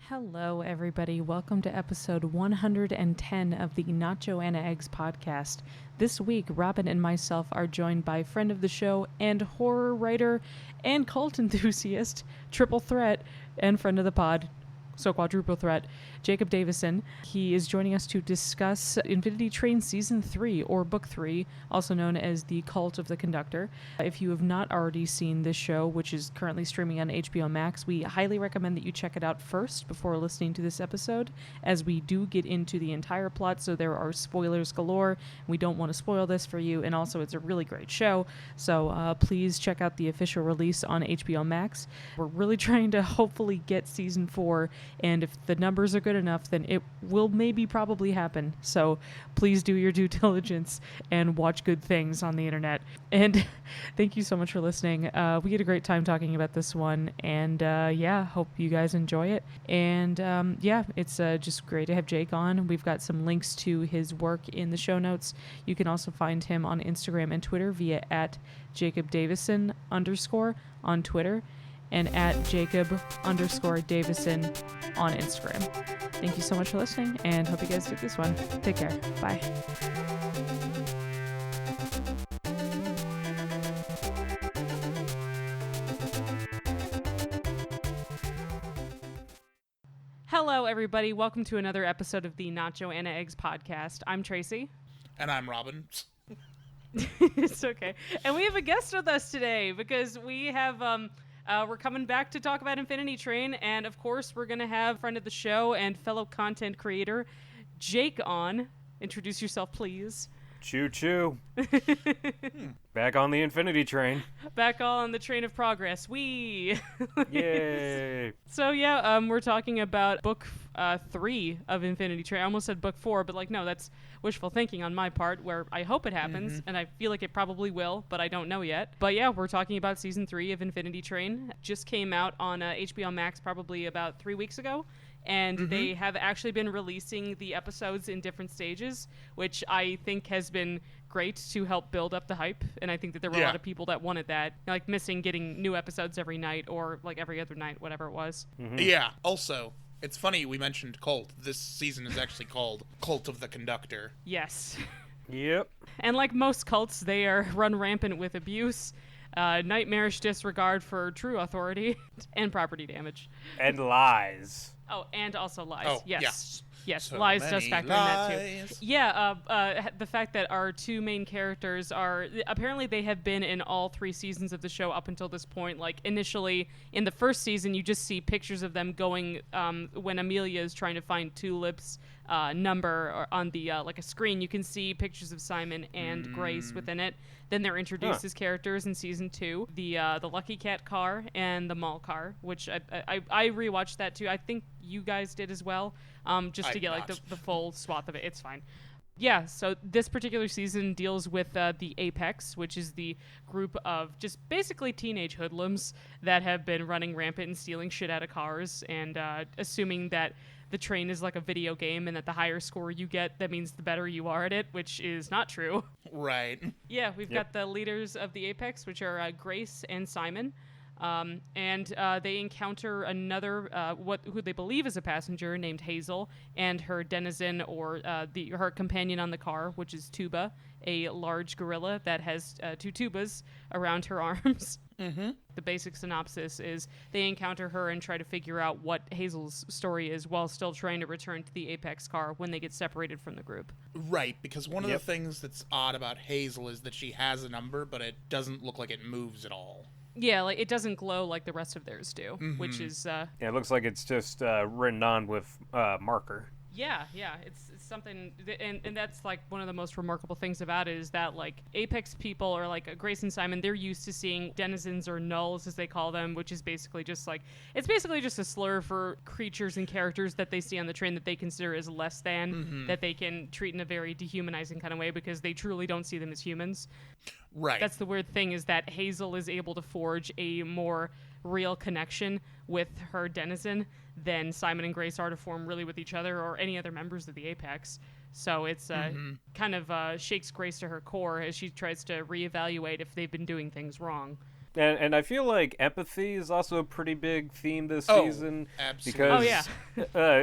Hello, everybody. Welcome to episode 110 of the Not Joanna Eggs Podcast. This week, Robin and myself are joined by friend of the show and horror writer and cult enthusiast, triple threat, and friend of the pod, so quadruple threat, Jacob Davison. He is joining us to discuss Infinity Train Season 3, or Book 3, also known as The Cult of the Conductor. If you have not already seen this show, which is currently streaming on HBO MAX, we highly recommend that you check it out first before listening to this episode, as we do get into the entire plot, so there are spoilers galore. We don't want to spoil this for you, and also it's a really great show, so please check out the official release on HBO MAX. We're really trying to hopefully get Season 4, and if the numbers are good enough, then it will probably happen. So please do your due diligence and watch good things on the internet. And thank you so much for listening. We had a great time talking about this one, and hope you guys enjoy it. And it's just great to have Jake on. We've got some links to his work in the show notes. You can also find him on Instagram and Twitter via @JacobDavison_ on Twitter, and @Jacob_Davison on Instagram. Thank you so much for listening, and hope you guys dig this one. Take care. Bye. Hello, everybody. Welcome to another episode of the Not Joanna Eggs Podcast. I'm Tracy. And I'm Robin. It's okay. And we have a guest with us today because we have... we're coming back to talk about Infinity Train, and of course we're going to have friend of the show and fellow content creator, Jake, on. Introduce yourself, please. Choo choo. Back on the Infinity Train. Back on the train of progress. Wee! Yay! So we're talking about book 3 of Infinity Train. I almost said book 4, but no, that's wishful thinking on my part, where I hope it happens, and I feel like it probably will, but I don't know yet. But yeah, we're talking about Season 3 of Infinity Train. Just came out on HBO MAX probably about 3 weeks ago. And they have actually been releasing the episodes in different stages, which I think has been great to help build up the hype. And I think that there were a lot of people that wanted that, like missing getting new episodes every night or like every other night, whatever it was. Yeah. Also, it's funny we mentioned cult. This season is actually called Cult of the Conductor. Yes. Yep. And like most cults, they are run rampant with abuse, nightmarish disregard for true authority, and property damage. And lies. Oh, and also lies. Oh, yes. Yes, so lies does factor lies. in that too. Yeah, the fact that our two main characters are... Apparently they have been in all 3 seasons of the show up until this point. Like, initially, in the first season, you just see pictures of them going... when Amelia is trying to find Tulip's number on the like a screen, you can see pictures of Simon and Grace within it. Then they're introduced as characters in Season 2. The Lucky Cat car and the mall car, which I rewatched that too. I think you guys did as well, just to get like the full swath of it. It's fine. Yeah, so this particular season deals with the Apex, which is the group of just basically teenage hoodlums that have been running rampant and stealing shit out of cars, and assuming that the train is like a video game and that the higher score you get, that means the better you are at it, which is not true. Right. Yeah, we've got the leaders of the Apex, which are Grace and Simon. And they encounter another, who they believe is a passenger named Hazel, and her denizen, or her companion on the car, which is Tuba, a large gorilla that has 2 tubas around her arms. The basic synopsis is they encounter her and try to figure out what Hazel's story is while still trying to return to the Apex car when they get separated from the group. Right, because one of the things that's odd about Hazel is that she has a number, but it doesn't look like it moves at all. Yeah, like it doesn't glow like the rest of theirs do, which is... Yeah, it looks like it's just written on with marker. Yeah, it's something, and that's like one of the most remarkable things about it is that like Apex people, or like Grace and Simon, they're used to seeing denizens or nulls as they call them, which is basically just like, it's basically just a slur for creatures and characters that they see on the train that they consider as less than, that they can treat in a very dehumanizing kind of way because they truly don't see them as humans. Right. That's the weird thing, is that Hazel is able to forge a more real connection with her denizen than Simon and Grace are to form really with each other or any other members of the Apex. So it's kind of shakes Grace to her core as she tries to reevaluate if they've been doing things wrong. And I feel like empathy is also a pretty big theme this season. Absolutely. Because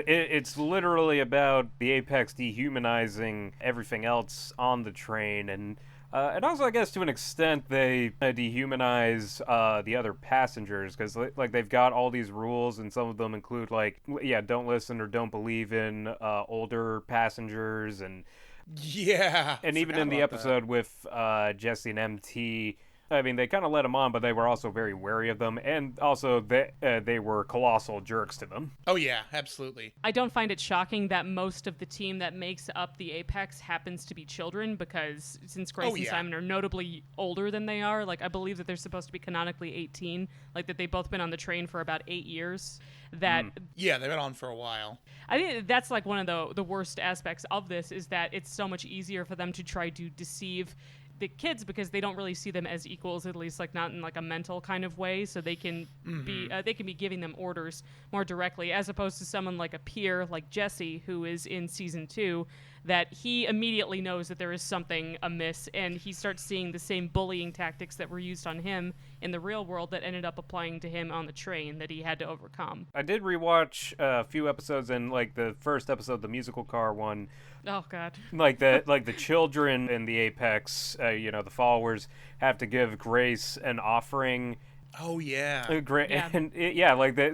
it's literally about the Apex dehumanizing everything else on the train. And also, I guess, to an extent, they dehumanize the other passengers. Because, like, they've got all these rules, and some of them include, like, don't listen or don't believe in older passengers. And even in the episode with Jesse and MT... I mean, they kind of let him on, but they were also very wary of them, and also they were colossal jerks to them. Oh, yeah, absolutely. I don't find it shocking that most of the team that makes up the Apex happens to be children, because since Grace and Simon are notably older than they are, like, I believe that they're supposed to be canonically 18, like that they've both been on the train for about 8 years. Yeah, they've been on for a while. I think that's like one of the worst aspects of this, is that it's so much easier for them to try to deceive the kids because they don't really see them as equals, at least like not in like a mental kind of way, so they can be giving them orders more directly, as opposed to someone like a peer like Jesse, who is in season 2, that he immediately knows that there is something amiss, and he starts seeing the same bullying tactics that were used on him in the real world that ended up applying to him on the train that he had to overcome. I did rewatch a few episodes, and like the first episode, the musical car one. Oh God! Like the children in the Apex, the followers have to give Grace an offering. Oh yeah.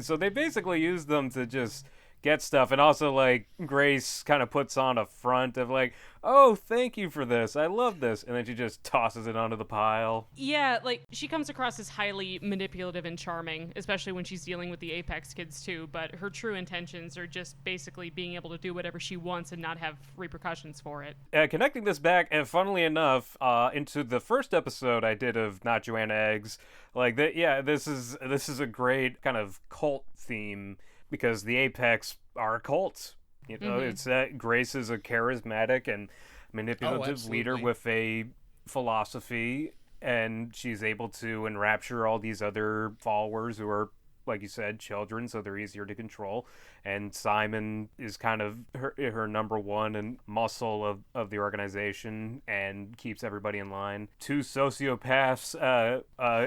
So they basically use them to just get stuff, and also like Grace kind of puts on a front of like, oh, thank you for this, I love this, and then she just tosses it onto the pile. Yeah, like she comes across as highly manipulative and charming, especially when she's dealing with the Apex kids too, but her true intentions are just basically being able to do whatever she wants and not have repercussions for it. Connecting this back, and funnily enough, into the first episode I did of Not Joanna Eggs, like this is a great kind of cult theme, because the Apex are a cult. It's that Grace is a charismatic and manipulative leader with a philosophy, and she's able to enrapture all these other followers who are, like you said, children, so they're easier to control. And Simon is kind of her number one and muscle of the organization, and keeps everybody in line. 2 sociopaths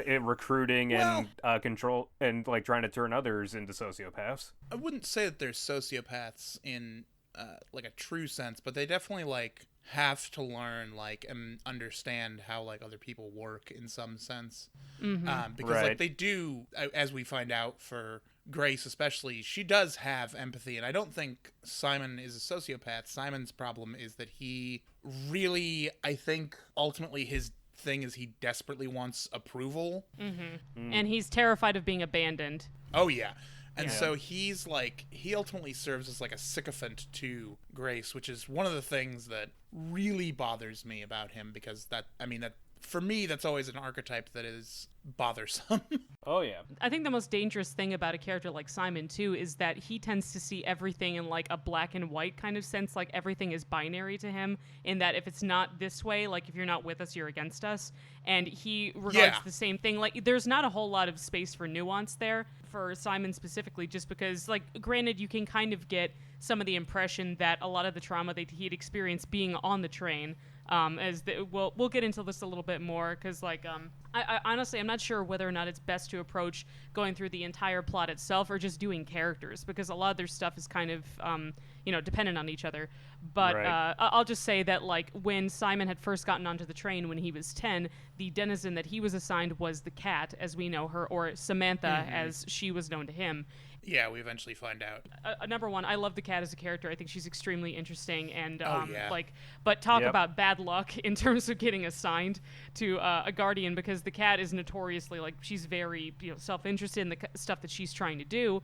in recruiting and control, and like trying to turn others into sociopaths. I wouldn't say that they're sociopaths in like a true sense, but they definitely like have to learn like and understand how like other people work in some sense. Because like they do, as we find out for Grace especially, she does have empathy, and I don't think Simon is a sociopath. Simon's problem is that he really, I think ultimately his thing is he desperately wants approval. And he's terrified of being abandoned. Oh yeah. And so he's like, he ultimately serves as like a sycophant to Grace, which is one of the things that really bothers me about him, because that for me, that's always an archetype that is bothersome. Oh, yeah. I think the most dangerous thing about a character like Simon, too, is that he tends to see everything in, like, a black and white kind of sense. Like, everything is binary to him, in that if it's not this way, like, if you're not with us, you're against us. And he regards the same thing. Like, there's not a whole lot of space for nuance there for Simon specifically, just because, like, granted, you can kind of get some of the impression that a lot of the trauma that he'd experienced being on the train, we'll get into this a little bit more, because like I honestly, I'm not sure whether or not it's best to approach going through the entire plot itself or just doing characters, because a lot of their stuff is kind of dependent on each other. But I'll just say that like when Simon had first gotten onto the train when he was 10, the denizen that he was assigned was the cat, as we know her, or Samantha as she was known to him. Yeah, we eventually find out. Number one, I love the cat as a character. I think she's extremely interesting, and but talk about bad luck in terms of getting assigned to a guardian, because the cat is notoriously like, she's very self-interested in the stuff that she's trying to do.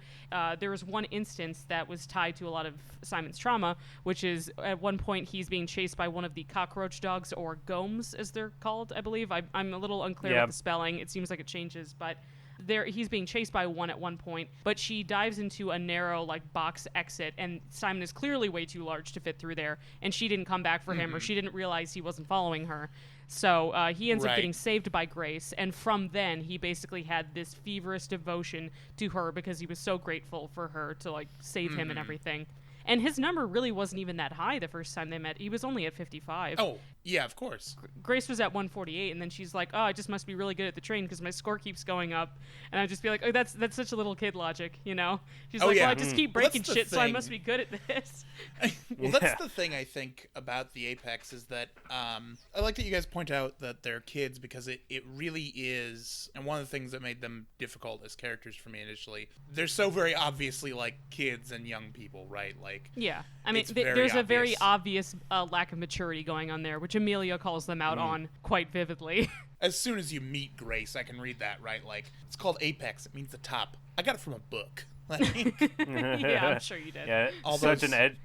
There was one instance that was tied to a lot of Simon's trauma, which is at one point he's being chased by one of the cockroach dogs, or gomes as they're called, I believe. I'm a little unclear with the spelling. It seems like it changes, but he's being chased by one at one point, but she dives into a narrow like box exit, and Simon is clearly way too large to fit through there, and she didn't come back for him, or she didn't realize he wasn't following her. So he ends up getting saved by Grace, and from then he basically had this feverish devotion to her because he was so grateful for her to like save him and everything. And his number really wasn't even that high the first time they met. He was only at 55. Oh, yeah, of course. Grace was at 148, and then she's like, oh, I just must be really good at the train because my score keeps going up. And I'd just be like, oh, that's such a little kid logic, you know? She's like, well, I just keep breaking shit, so I must be good at this. Well, that's the thing I think about the Apex is that I like that you guys point out that they're kids because it really is, and one of the things that made them difficult as characters for me initially, they're so very obviously like kids and young people, right? Like, yeah, I mean, there's a very obvious lack of maturity going on there, which Amelia calls them out on quite vividly. As soon as you meet Grace, I can read that, right? Like, it's called Apex. It means the top. I got it from a book. Yeah, I'm sure you did. Yeah,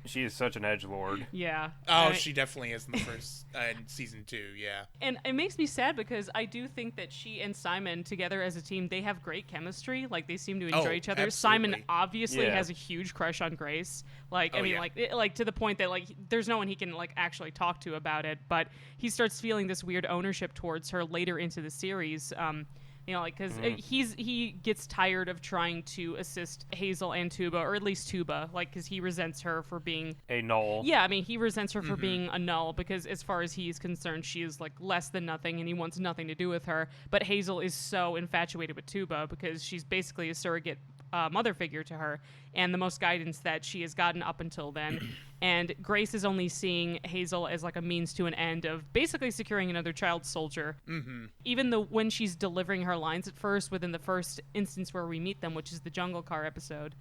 she is such an edgelord. Yeah. Oh, she definitely is in the first in season 2. Yeah. And it makes me sad because I do think that she and Simon together as a team, they have great chemistry. Like they seem to enjoy each other. Absolutely. Simon obviously has a huge crush on Grace. Like like to the point that like there's no one he can like actually talk to about it. But he starts feeling this weird ownership towards her later into the series. You know, like, because he gets tired of trying to assist Hazel and Tuba, or at least Tuba, like, because he resents her for being a null. Yeah, I mean, he resents her for being a null, because as far as he's concerned, she is, like, less than nothing, and he wants nothing to do with her. But Hazel is so infatuated with Tuba, because she's basically a surrogate mother figure to her, and the most guidance that she has gotten up until then. And Grace is only seeing Hazel as like a means to an end of basically securing another child soldier. Mm-hmm. Even though when she's delivering her lines at first, within the first instance where we meet them, which is the Jungle Car episode,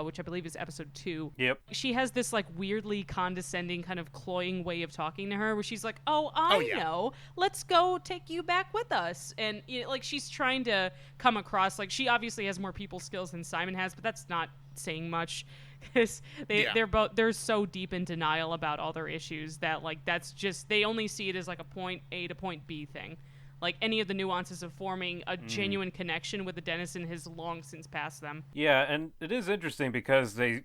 which I believe is episode 2. Yep. She has this like weirdly condescending kind of cloying way of talking to her where she's like, oh, I know. Let's go take you back with us. And you know, like she's trying to come across like she obviously has more people skills than Simon has, but that's not saying much because they're so deep in denial about all their issues that like that's just they only see it as like a point A to point B thing. Like any of the nuances of forming a genuine connection with the denizen has long since passed them. Yeah, and it is interesting because they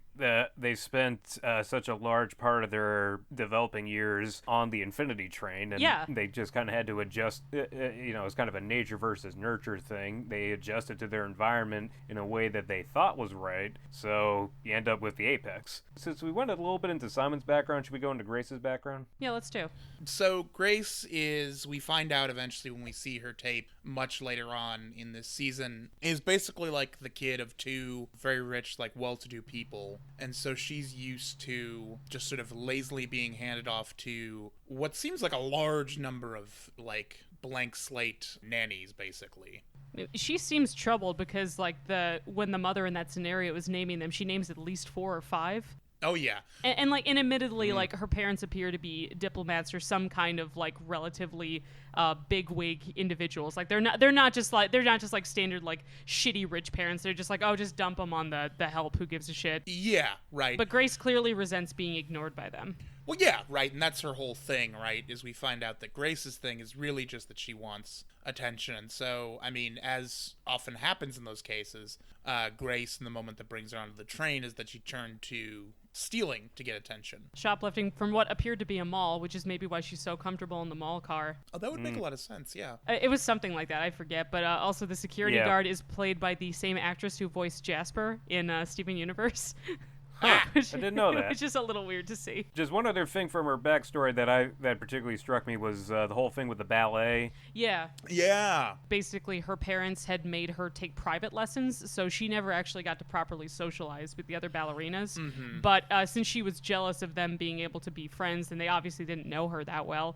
spent such a large part of their developing years on the Infinity Train, and they just kind of had to adjust. You know, it's kind of a nature versus nurture thing. They adjusted to their environment in a way that they thought was right, so you end up with the Apex. Since we went a little bit into Simon's background, should we go into Grace's background? Yeah, let's do. So Grace is, we find out eventually when we see her tape much later on in this season, is basically like the kid of two very rich, like well-to-do people. And so she's used to just sort of lazily being handed off to what seems like a large number of like blank slate nannies, basically. She seems troubled because like when the mother in that scenario is naming them, she names at least 4 or 5. Oh yeah, and like, and admittedly, like her parents appear to be diplomats or some kind of like relatively bigwig individuals. Like they're not just like standard like shitty rich parents. They're just like, oh, just dump them on the help. Who gives a shit? Yeah, right. But Grace clearly resents being ignored by them. Well, yeah, right, and that's her whole thing, right, is we find out that Grace's thing is really just that she wants attention. And so, I mean, as often happens in those cases, Grace, in the moment that brings her onto the train, is that she turned to stealing to get attention. Shoplifting from what appeared to be a mall, which is maybe why she's so comfortable in the mall car. Oh, that would make a lot of sense, yeah. It was something like that, I forget. But also the security guard is played by the same actress who voiced Jasper in Steven Universe. Huh, I didn't know that. It's just a little weird to see. Just one other thing from her backstory that particularly struck me was the whole thing with the ballet. Yeah. Yeah. Basically, her parents had made her take private lessons, so she never actually got to properly socialize with the other ballerinas. Mm-hmm. But since she was jealous of them being able to be friends, and they obviously didn't know her that well,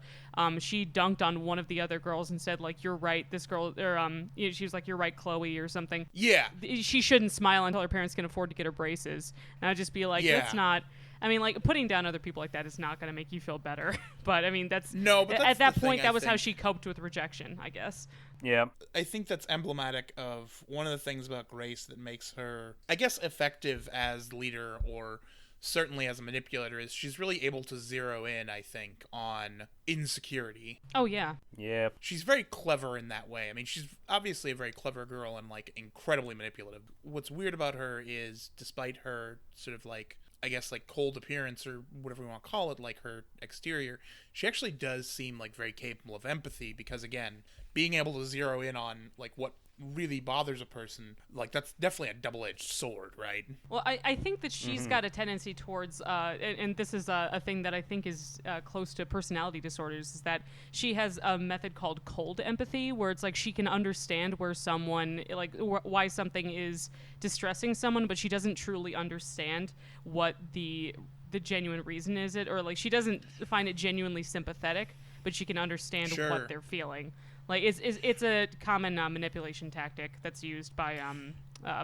she dunked on one of the other girls and said, like, you're right, this girl, or she was like, you're right, Chloe, or something. Yeah. She shouldn't smile until her parents can afford to get her braces. And I'd just be like, that's not... I mean, like, putting down other people like that is not going to make you feel better. But, I mean, that's... No, but that's at that point, thing, that was how she coped with rejection, I guess. Yeah. I think that's emblematic of one of the things about Grace that makes her, I guess, effective as leader or certainly as a manipulator is she's really able to zero in, I think, on insecurity. Oh, yeah. Yeah. She's very clever in that way. I mean, she's obviously a very clever girl and, like, incredibly manipulative. What's weird about her is, despite her sort of, like, I guess, like, cold appearance or whatever we want to call it, like her exterior, she actually does seem, like, very capable of empathy because, again, being able to zero in on, like, what really bothers a person, like that's definitely a double-edged sword, right? Well, I think that she's got a tendency towards, and this is a thing that I think is close to personality disorders, is that she has a method called cold empathy, where it's like she can understand where someone, like why something is distressing someone, but she doesn't truly understand what the genuine reason is it, or like she doesn't find it genuinely sympathetic, but she can understand what they're feeling. Like it's a common manipulation tactic that's used by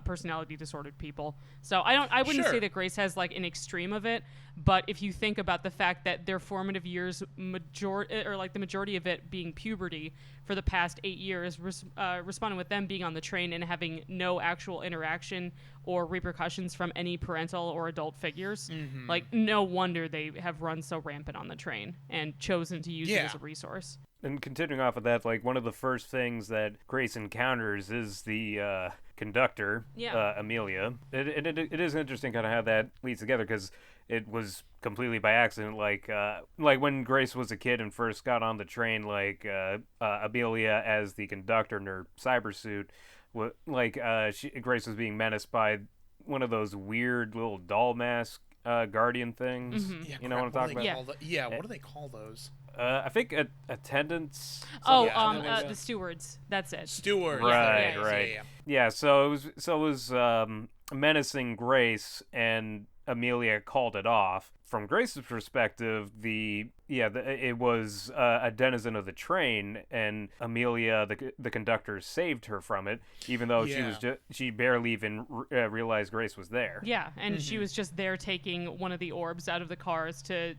personality disordered people. So I wouldn't say that Grace has like an extreme of it, but if you think about the fact that their formative years the majority of it being puberty for the past 8 years, responding with them being on the train and having no actual interaction or repercussions from any parental or adult figures, like no wonder they have run so rampant on the train and chosen to use it as a resource. And continuing off of that, like one of the first things that Grace encounters is the conductor, Amelia. It is interesting kind of how that leads together, because it was completely by accident. Like when Grace was a kid and first got on the train, like Amelia as the conductor in her cybersuit, Grace was being menaced by one of those weird little doll mask guardian things. Yeah, you know what I'm talking about? What do they call those? I think attendants. The stewards. That's it. Stewards. Right. Yeah. So it was menacing Grace, and Amelia called it off. From Grace's perspective, it was a denizen of the train, and Amelia, the conductor, saved her from it, even though she barely even realized Grace was there. Yeah, and she was just there taking one of the orbs out of the cars to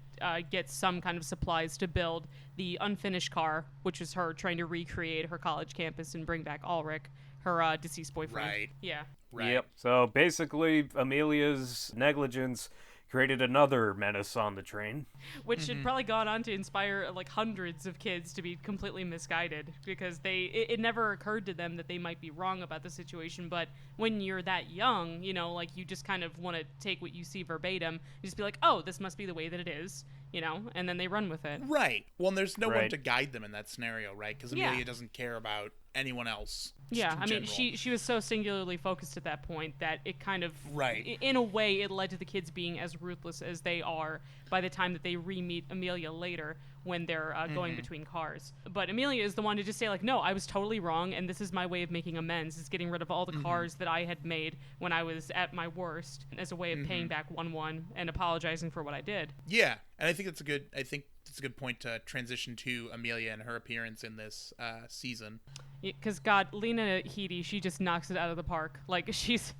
get some kind of supplies to build the unfinished car, which was her trying to recreate her college campus and bring back Ulrich, her deceased boyfriend. Right. Yeah. Right. Yep. So basically, Amelia's negligence created another menace on the train, which had probably gone on to inspire like hundreds of kids to be completely misguided, because it never occurred to them that they might be wrong about the situation. But when you're that young, you know, like you just kind of want to take what you see verbatim, you just be like, oh, this must be the way that it is, you know, and then they run with it. Right. Well, and there's no one to guide them in that scenario, right? Because Amelia doesn't care about anyone else. Yeah, I mean, she was so singularly focused at that point that it kind of, in a way, it led to the kids being as ruthless as they are by the time that they re-meet Amelia later when they're going between cars. But Amelia is the one to just say, like, no, I was totally wrong, and this is my way of making amends, is getting rid of all the cars that I had made when I was at my worst, as a way of paying back 1-1 and apologizing for what I did. Yeah, and I think it's a good point to transition to Amelia and her appearance in this season. Because God, Lena Headey, she just knocks it out of the park. Like, she's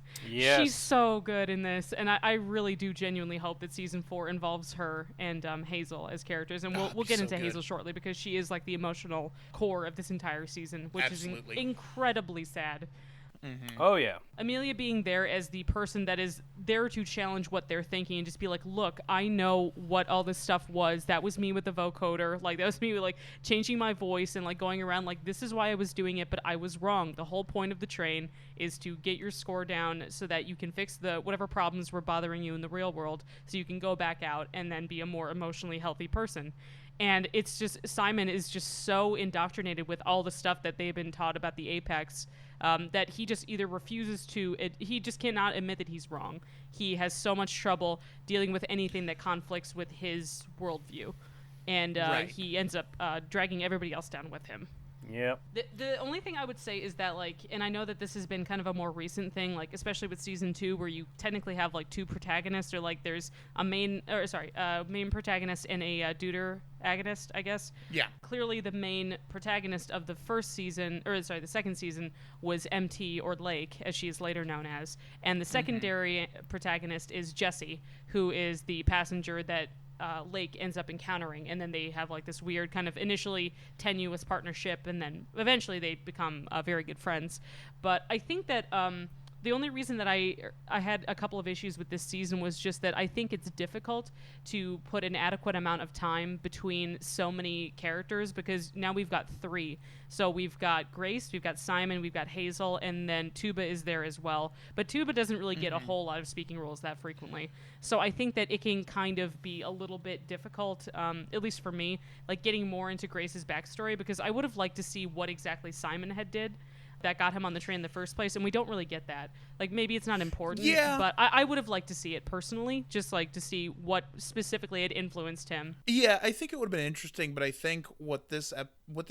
so good in this, and I really do genuinely hope that season 4 involves her and Hazel as characters, and we'll get into Hazel shortly, because she is like the emotional core of this entire season, which is incredibly sad. Oh yeah. Amelia being there as the person that is there to challenge what they're thinking and just be like, look, I know what all this stuff was. That was me with the vocoder. Like, that was me with, like, changing my voice and, like, going around like, this is why I was doing it, but I was wrong. The whole point of the train is to get your score down so that you can fix whatever problems were bothering you in the real world, so you can go back out and then be a more emotionally healthy person. And it's just, Simon is just so indoctrinated with all the stuff that they've been taught about the Apex, that he just either refuses to, he just cannot admit that he's wrong. He has so much trouble dealing with anything that conflicts with his worldview. And he ends up dragging everybody else down with him. Yep. The only thing I would say is that, like, and I know that this has been kind of a more recent thing, like, especially with season 2, where you technically have, like, 2 protagonists, or, like, there's a main protagonist and a deuter agonist, I guess. Yeah. Clearly the main protagonist of the the second season was MT, or Lake, as she is later known as. And the secondary protagonist is Jessie, who is the passenger that Lake ends up encountering, and then they have like this weird kind of initially tenuous partnership, and then eventually they become very good friends. But I think that the only reason that I had a couple of issues with this season was just that I think it's difficult to put an adequate amount of time between so many characters, because now we've got 3. So we've got Grace, we've got Simon, we've got Hazel, and then Tuba is there as well. But Tuba doesn't really get a whole lot of speaking roles that frequently. So I think that it can kind of be a little bit difficult, at least for me, like getting more into Grace's backstory, because I would have liked to see what exactly Simon had did. that got him on the train in the first place, and we don't really get that. Like, maybe it's not important, Yeah. but I would have liked to see it personally, just like to see what specifically had influenced him. Yeah, I think it would have been interesting, but I think what this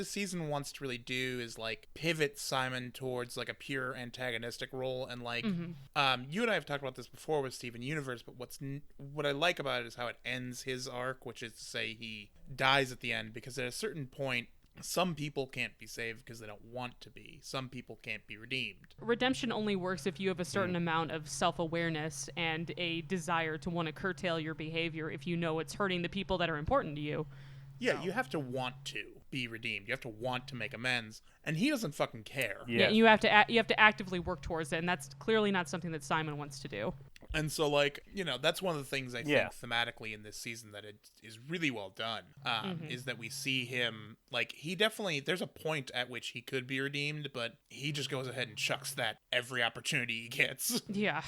season wants to really do is like pivot Simon towards like a pure antagonistic role, and like you and I have talked about this before with Steven Universe, but what I like about it is how it ends his arc, which is to say he dies at the end, because at a certain point some people can't be saved because they don't want to be. Some people can't be redeemed. Redemption only works if you have a certain amount of self-awareness and a desire to want to curtail your behavior if you know it's hurting the people that are important to you. Yeah, you have to want to be redeemed. You have to want to make amends, and he doesn't fucking care. Yeah, you have to actively work towards it, and that's clearly not something that Simon wants to do. And so, like, you know, that's one of the things I think thematically in this season that it is really well done, is that we see him, like, he definitely, there's a point at which he could be redeemed, but he just goes ahead and chucks that every opportunity he gets. Yeah.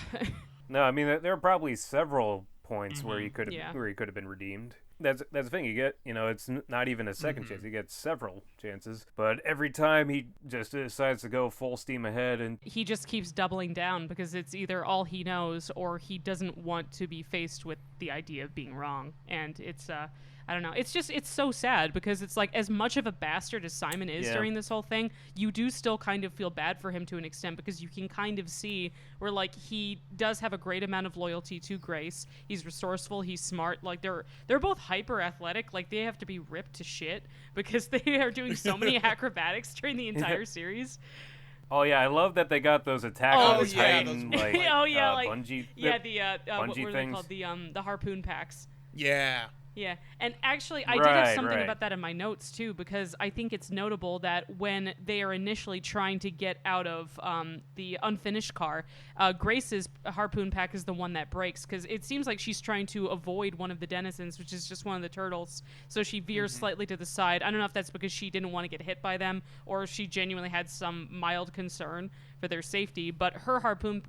No, I mean, there are probably several points where he could have been redeemed. That's the thing, you get, you know, it's not even a second chance, you get several chances, but every time he just decides to go full steam ahead, and he just keeps doubling down because it's either all he knows or he doesn't want to be faced with the idea of being wrong. And it's I don't know, it's so sad because it's like, as much of a bastard as Simon is during this whole thing, you do still kind of feel bad for him to an extent, because you can kind of see where, like, he does have a great amount of loyalty to Grace. He's resourceful, he's smart, like they're both hyper athletic, like they have to be ripped to shit because they are doing so many acrobatics during the entire series. Oh yeah, I love that they got those Attack on the Titan, those, like, bungee, what were they things called? The harpoon packs. Yeah. Yeah, and actually, I did have something about that in my notes, too, because I think it's notable that when they are initially trying to get out of the unfinished car, Grace's harpoon pack is the one that breaks, because it seems like she's trying to avoid one of the denizens, which is just one of the turtles, so she veers slightly to the side. I don't know if that's because she didn't want to get hit by them, or if she genuinely had some mild concern for their safety, but her harpoon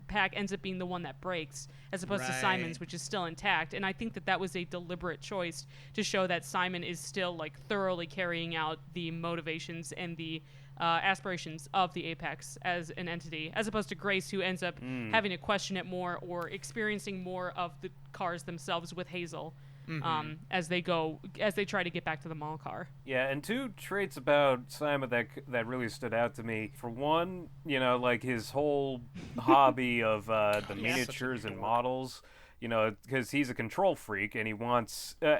pack ends up being the one that breaks, as opposed to Simon's, which is still intact. And I think that was a deliberate choice to show that Simon is still, like, thoroughly carrying out the motivations and the aspirations of the Apex as an entity, as opposed to Grace, who ends up having to question it more or experiencing more of the cars themselves with Hazel. As they try to get back to the mall car. Yeah, and two traits about Simon that really stood out to me. For one, you know, like his whole hobby of the miniatures and models. You know, because he's a control freak and he wants a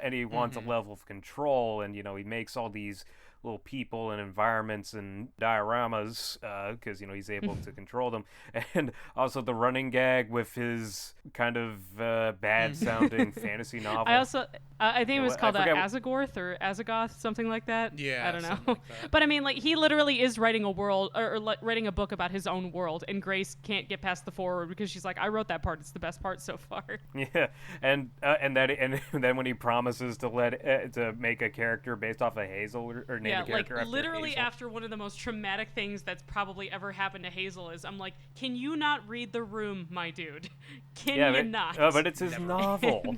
level of control, and you know, he makes all these little people and environments and dioramas because you know, he's able to control them. And also the running gag with his kind of bad sounding fantasy novel. I think it was called Azagorth or Azagoth, something like that. Yeah, I don't know. Like But I mean, like, he literally is writing a world or writing a book about his own world, and Grace can't get past the foreword because she's like, I wrote that part, it's the best part so far. Yeah, and then when he promises to make a character based off of Hazel or name a character after literally Hazel. After one of the most traumatic things that's probably ever happened to Hazel is, I'm like, can you not read the room, my dude? Can you not? But it's his novel.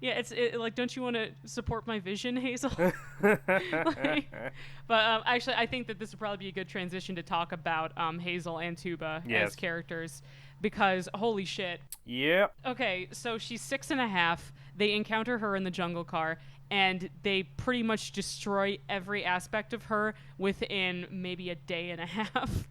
Yeah, like, don't you want to support my vision, Hazel? But actually, I think that this would probably be a good transition to talk about Hazel and Tuba as characters, because holy shit. Yep. Okay, so she's 6.5. They encounter her in the jungle car, and they pretty much destroy every aspect of her within maybe a day and a half.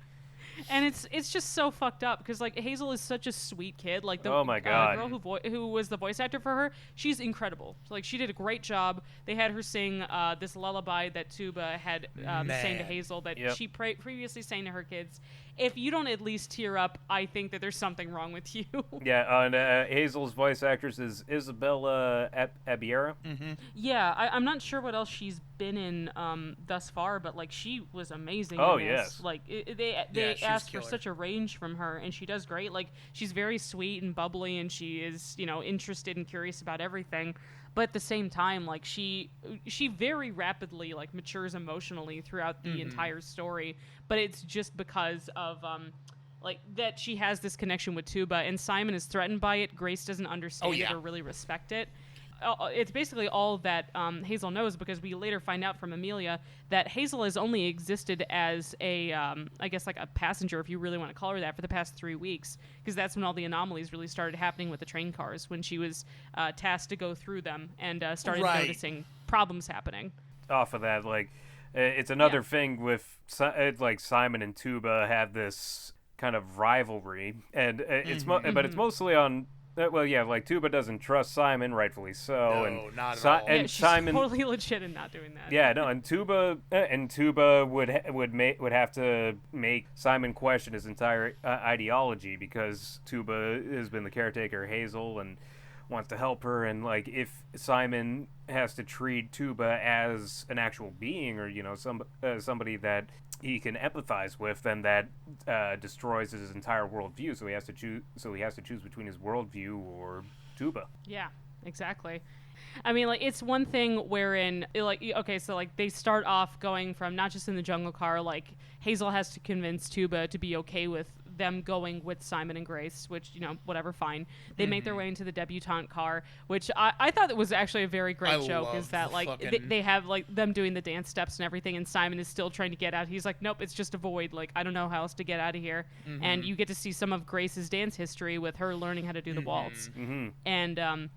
And it's just so fucked up because, like, Hazel is such a sweet kid. Like, the oh my God. Girl who was the voice actor for her, she's incredible. Like, she did a great job. They had her sing this lullaby that Tuba had sang to Hazel that she previously sang to her kids. If you don't at least tear up, I think that there's something wrong with you. Yeah, and Hazel's voice actress is Isabella Abiera. Yeah, I'm not sure what else she's been in thus far, but, like, she was amazing. Oh, in this. yes. Like, they asked for such a range from her, and she does great. Like, she's very sweet and bubbly, and she is, you know, interested and curious about everything. But at the same time, like, she very rapidly, like, matures emotionally throughout the entire story. But it's just because of like, that she has this connection with Tuba, and Simon is threatened by it. Grace doesn't understand it or really respect it. it's basically all that Hazel knows, because we later find out from Amelia that Hazel has only existed as a, I guess like a passenger, if you really want to call her that, for the past 3 weeks, because that's when all the anomalies really started happening with the train cars, when she was tasked to go through them and started noticing problems happening. Off of that, like, it's another thing with, like, Simon and Tuba have this kind of rivalry, and but it's mostly on. Like Tuba doesn't trust Simon, rightfully so. No, and not at all. And she's Simon totally legit in not doing that. Yeah, no, and Tuba would have to make Simon question his entire ideology, because Tuba has been the caretaker of Hazel and wants to help her, and like if Simon has to treat Tuba as an actual being, or somebody that he can empathize with, then that destroys his entire worldview. So he has to choose between his worldview or Tuba. Yeah, exactly. I mean, like, it's one thing wherein, like, okay, so, like, they start off going from not just in the jungle car, like, Hazel has to convince Tuba to be okay with them going with Simon and Grace, which, whatever, fine. They make their way into the debutante car, which I thought it was actually a very great joke, is that, like, they have, like, them doing the dance steps and everything, and Simon is still trying to get out. He's like, nope, it's just a void. Like, I don't know how else to get out of here. And you get to see some of Grace's dance history with her learning how to do the waltz. And,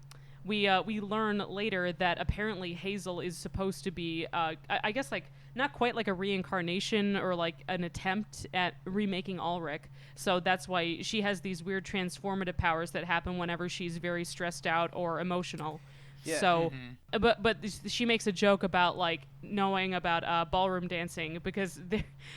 we learn later that apparently Hazel is supposed to be, I guess, like, not quite like a reincarnation or like an attempt at remaking Ulrich. So that's why she has these weird transformative powers that happen whenever she's very stressed out or emotional. Yeah. So, but she makes a joke about, like, knowing about ballroom dancing, because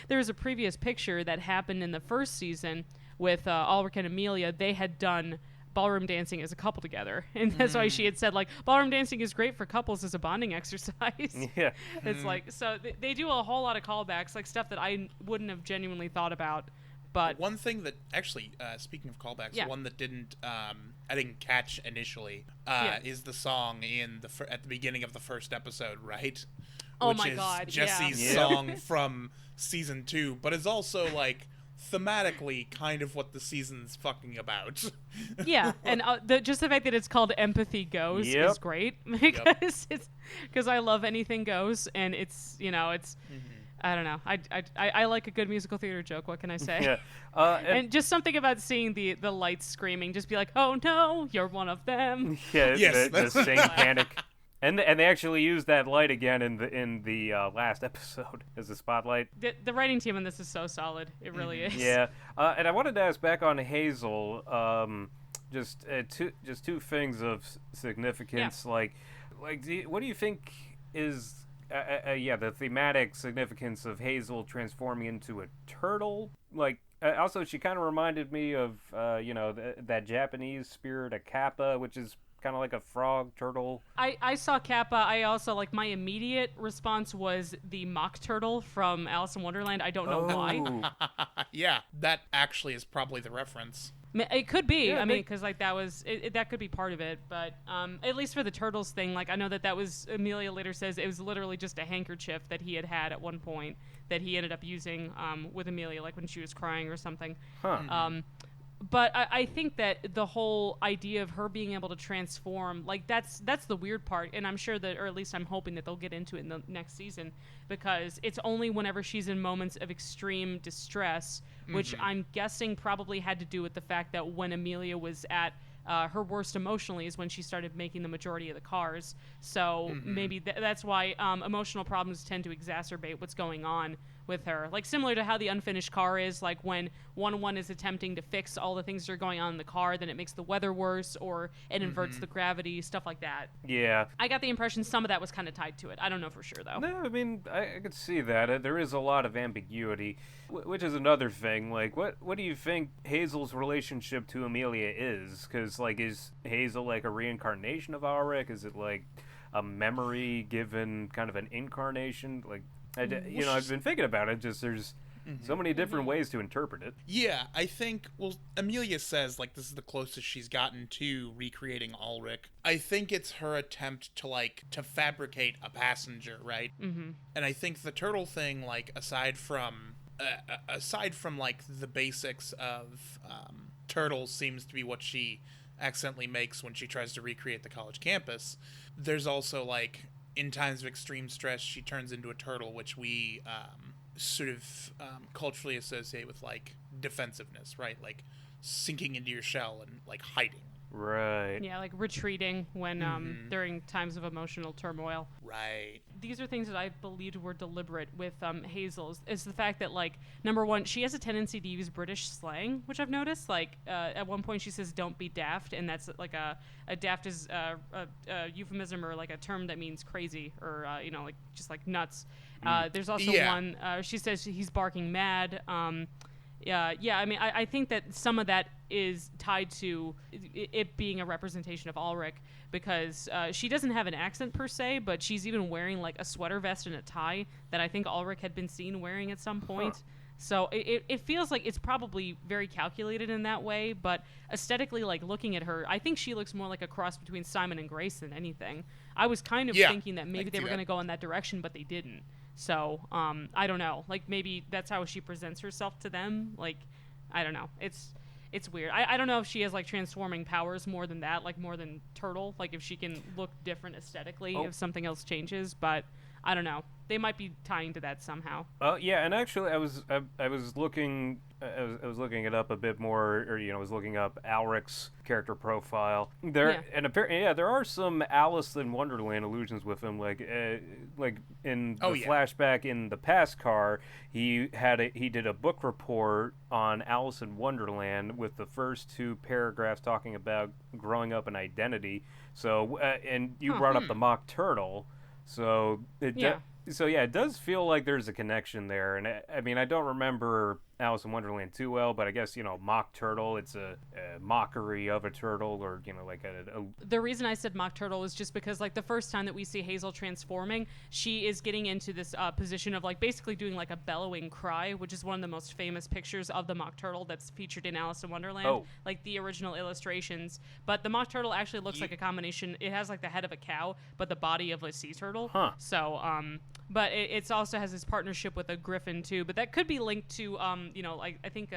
there was a previous picture that happened in the first season with Ulrich and Amelia. They had done ballroom dancing as a couple together, and that's why she had said, like, ballroom dancing is great for couples as a bonding exercise. Yeah. It's like, so they do a whole lot of callbacks, like stuff that I wouldn't have genuinely thought about. But one thing that actually, speaking of callbacks, one that I didn't catch initially, is the song at the beginning of the first episode, right? Oh, which my is God, Jesse's song from season 2, but is also, like, thematically kind of what the season's fucking about. Yeah, and just the fact that it's called Empathy Goes is great, because I love anything goes, and it's I don't know, I like a good musical theater joke. What can I say? And just something about seeing the lights screaming, just be like, oh no, you're one of them. Yeah, the same panic. And they actually used that light again in the last episode as a spotlight. The writing team on this is so solid. It really is. Yeah. And I wanted to ask back on Hazel, just two things of significance. Yeah. What do you think is the thematic significance of Hazel transforming into a turtle? Like, also she kind of reminded me of that Japanese spirit, a kappa, which is kind of like a frog turtle. I saw Kappa. I also, like, my immediate response was the mock turtle from Alice in Wonderland. I don't know why. Yeah, that actually is probably the reference. It could be. Yeah, I mean, because, like, that could be part of it. But at least for the turtles thing, like, I know that was, Amelia later says it was literally just a handkerchief that he had at one point that he ended up using with Amelia, like when she was crying or something. Huh. But I think that the whole idea of her being able to transform, like, that's the weird part, and I'm sure that, or at least I'm hoping that they'll get into it in the next season, because it's only whenever she's in moments of extreme distress, which I'm guessing probably had to do with the fact that when Amelia was at her worst emotionally is when she started making the majority of the cars. So maybe that's why emotional problems tend to exacerbate what's going on with her. Like, similar to how the unfinished car is, like when 1-1 is attempting to fix all the things that are going on in the car, then it makes the weather worse, or it inverts the gravity, stuff like that. Yeah. I got the impression some of that was kind of tied to it. I don't know for sure, though. No, I mean, I could see that. There is a lot of ambiguity, which is another thing. Like, what do you think Hazel's relationship to Amelia is? Because, like, is Hazel, like, a reincarnation of Ulrich? Is it, like, a memory given kind of an incarnation? Like, I've been thinking about it. Just there's so many different ways to interpret it. Yeah, I think, Amelia says, like, this is the closest she's gotten to recreating Ulrich. I think it's her attempt to fabricate a passenger, right? Mm-hmm. And I think the turtle thing, like, aside from like the basics of turtles, seems to be what she accidentally makes when she tries to recreate the college campus. There's also, like, in times of extreme stress, she turns into a turtle, which we sort of culturally associate with, like, defensiveness, right? Like, sinking into your shell and, like, hiding. Right. Yeah, like retreating when during times of emotional turmoil. Right. These are things that I believed were deliberate with Hazel's. Is the fact that, like, number one, she has a tendency to use British slang, which I've noticed. Like, at one point she says, "Don't be daft," and that's like a daft is a euphemism or like a term that means crazy or like just like nuts. There's also one she says he's barking mad. Yeah. I mean, I think that some of that is tied to it being a representation of Ulrich, because she doesn't have an accent per se, but she's even wearing like a sweater vest and a tie that I think Ulrich had been seen wearing at some point. Huh. So it feels like it's probably very calculated in that way, but aesthetically, like looking at her, I think she looks more like a cross between Simon and Grace than anything. I was kind of thinking that maybe they were going to go in that direction, but they didn't. So, I don't know. Like, maybe that's how she presents herself to them. Like, I don't know. It's weird. I don't know if she has, like, transforming powers more than that, like, more than Turtle. Like, if she can look different aesthetically if something else changes. But, I don't know. They might be tying to that somehow. Yeah, and actually, I was looking it up a bit more, or I was looking up Alric's character profile. And apparently, there are some Alice in Wonderland allusions with him, like in the flashback in the past car, he did a book report on Alice in Wonderland with the first 2 paragraphs talking about growing up and identity. So, and you brought up the mock turtle, so it does feel like there's a connection there. And I mean, I don't remember Alice in Wonderland too well, but I guess, mock turtle, it's a mockery of a turtle, or, like The reason I said mock turtle is just because, like, the first time that we see Hazel transforming, she is getting into this position of, like, basically doing, like, a bellowing cry, which is one of the most famous pictures of the mock turtle that's featured in Alice in Wonderland, like the original illustrations. But the mock turtle actually looks like a combination. It has, like, the head of a cow, but the body of a sea turtle. Huh. So, but it also has this partnership with a griffin, too. But that could be linked to, like, I think,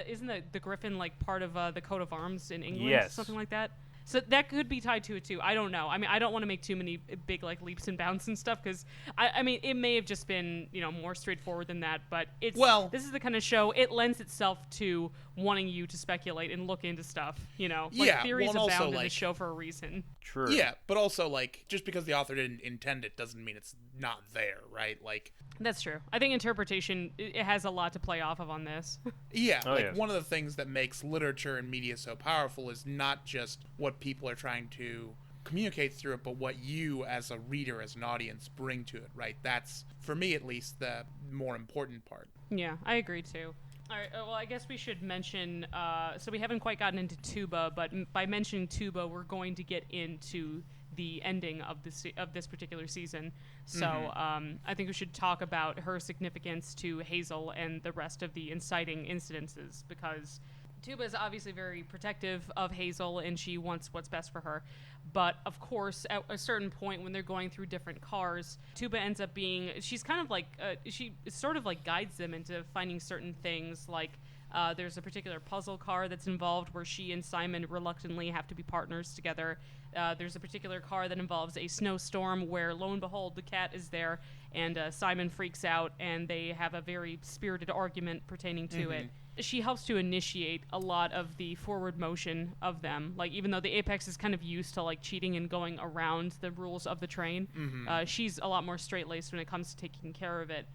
isn't the griffin, like, part of the coat of arms in England? Yes. Something like that? So that could be tied to it, too. I don't know. I mean, I don't want to make too many big, like, leaps and bounds and stuff, because, I mean, it may have just been, more straightforward than that, but this is the kind of show, it lends itself to wanting you to speculate and look into stuff, theories abound in the show for a reason. True. Yeah, but also, like, just because the author didn't intend it doesn't mean it's not there, right? Like, that's true. I think interpretation, it has a lot to play off of on this. Yeah, one of the things that makes literature and media so powerful is not just what people are trying to communicate through it, but what you as a reader, as an audience, bring to it, right? That's, for me at least, the more important part. Yeah, I agree too. All right, well, I guess we should mention, so we haven't quite gotten into Tuba, but by mentioning Tuba, we're going to get into the ending of this particular season. So I think we should talk about her significance to Hazel and the rest of the inciting incidences, because Tuba is obviously very protective of Hazel and she wants what's best for her. But of course, at a certain point when they're going through different cars, Tuba ends up she's kind of like, she sort of like guides them into finding certain things, like there's a particular puzzle car that's involved where she and Simon reluctantly have to be partners together. There's a particular car that involves a snowstorm where, lo and behold, the cat is there, and Simon freaks out, and they have a very spirited argument pertaining to it. She helps to initiate a lot of the forward motion of them. Like, even though the Apex is kind of used to, like, cheating and going around the rules of the train, she's a lot more straight-laced when it comes to taking care of it.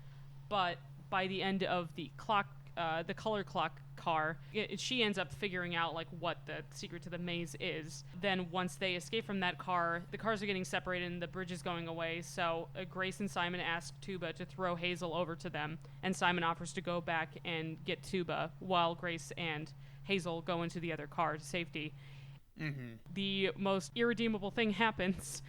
But by the end of the color clock car, she ends up figuring out, like, what the secret to the maze is. Then once they escape from that car, the cars are getting separated and the bridge is going away, so Grace and Simon ask Tuba to throw Hazel over to them, and Simon offers to go back and get Tuba while Grace and Hazel go into the other car to safety. The most irredeemable thing happens.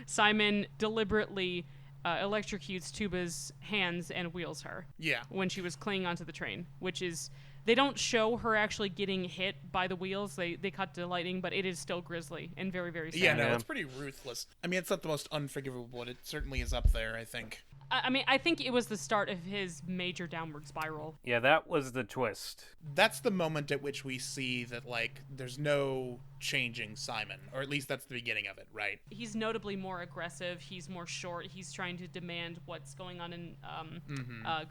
Simon deliberately electrocutes Tuba's hands and wheels her. Yeah. When she was clinging onto the train, which is, they don't show her actually getting hit by the wheels. They cut to lightning, but it is still grisly and very, very sad. Yeah, no, it's pretty ruthless. I mean, it's not the most unforgivable, but it certainly is up there, I think. I mean, I think it was the start of his major downward spiral. Yeah, that was the twist. That's the moment at which we see that, like, there's no changing Simon, or at least that's the beginning of it, right? He's notably more aggressive. He's more short. He's trying to demand what's going on in